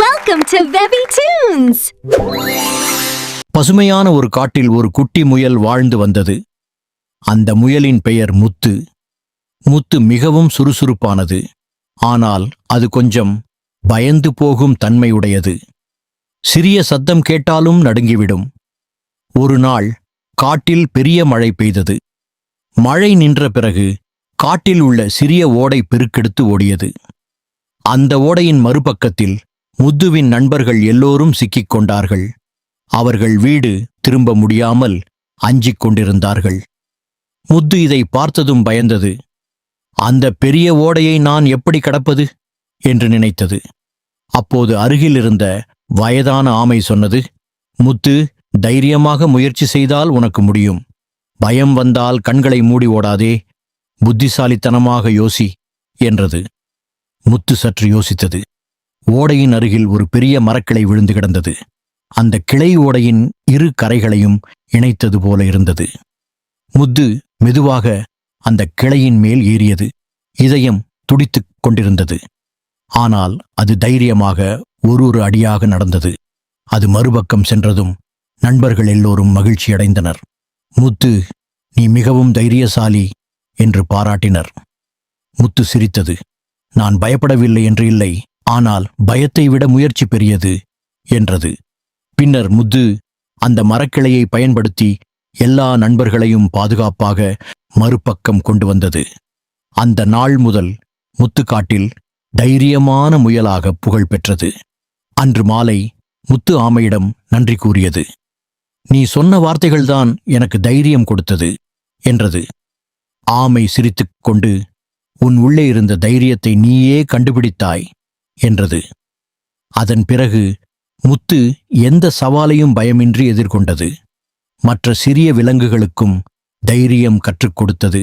Welcome to Vevi Tunes! பசுமையான ஒரு காட்டில் ஒரு குட்டி முயல் வாழ்ந்து வந்தது. அந்த முயலின் பெயர் முத்து. முத்து மிகவும் சுறுசுறுப்பானது. ஆனால் அது கொஞ்சம் பயந்து போகும் தன்மையுடையது. சிறிய சத்தம் கேட்டாலும் நடுங்கிவிடும். ஒரு நாள் காட்டில் பெரிய மழை பெய்தது. மழை நின்ற பிறகு காட்டில் உள்ள சிறிய ஓடை பெருக்கெடுத்து ஓடியது. அந்த ஓடையின் மறுபக்கத்தில் முத்துவின் நண்பர்கள் எல்லோரும் சிக்கிக் கொண்டார்கள். அவர்கள் வீடு திரும்ப முடியாமல் அஞ்சிக் கொண்டிருந்தார்கள். முத்து இதை பார்த்ததும் பயந்தது. அந்த பெரிய ஓடையை நான் எப்படி கடப்பது என்று நினைத்தது. அப்போது அருகில் இருந்த வயதான ஆமை சொன்னது, முத்து, தைரியமாக முயற்சி செய்தால் உனக்கு முடியும். பயம் வந்தால் கண்களை மூடி ஓடாதே, புத்திசாலித்தனமாக யோசி என்றது. முத்து சற்று யோசித்தது. ஓடையின் அருகில் ஒரு பெரிய மரக்கிளை விழுந்து கிடந்தது. அந்த கிளை ஓடையின் இரு கரைகளையும் இணைத்தது போல இருந்தது. முத்து மெதுவாக அந்த கிளையின் மேல் ஏறியது. இதயம் துடித்துக் கொண்டிருந்தது. ஆனால் அது தைரியமாக ஒரு அடியாக நடந்தது. அது மறுபக்கம் சென்றதும் நண்பர்கள் எல்லோரும் மகிழ்ச்சியடைந்தனர். முத்து, நீ மிகவும் தைரியசாலி என்று பாராட்டினர். முத்து சிரித்தது. நான் பயப்படவில்லை என்று இல்லை, ஆனால் பயத்தை விட முயற்சி பெரியது என்றது. பின்னர் முத்து அந்த மரக்கிளையை பயன்படுத்தி எல்லா நண்பர்களையும் பாதுகாப்பாக மறுபக்கம் கொண்டு வந்தது. அந்த நாள் முதல் முத்துக்காட்டில் தைரியமான முயலாக புகழ் பெற்றது. அன்று மாலை முத்து ஆமையிடம் நன்றி கூறியது. நீ சொன்ன வார்த்தைகள்தான் எனக்கு தைரியம் கொடுத்தது என்றது. ஆமை சிரித்துக் கொண்டு, உன் உள்ளே இருந்த தைரியத்தை நீயே கண்டுபிடித்தாய் என்றது. அதன் பிறகு முத்து எந்த சவாலையும் பயமின்றி எதிர்கொண்டது. மற்ற சிறிய விலங்குகளுக்கும் தைரியம் கற்றுக் கொடுத்தது.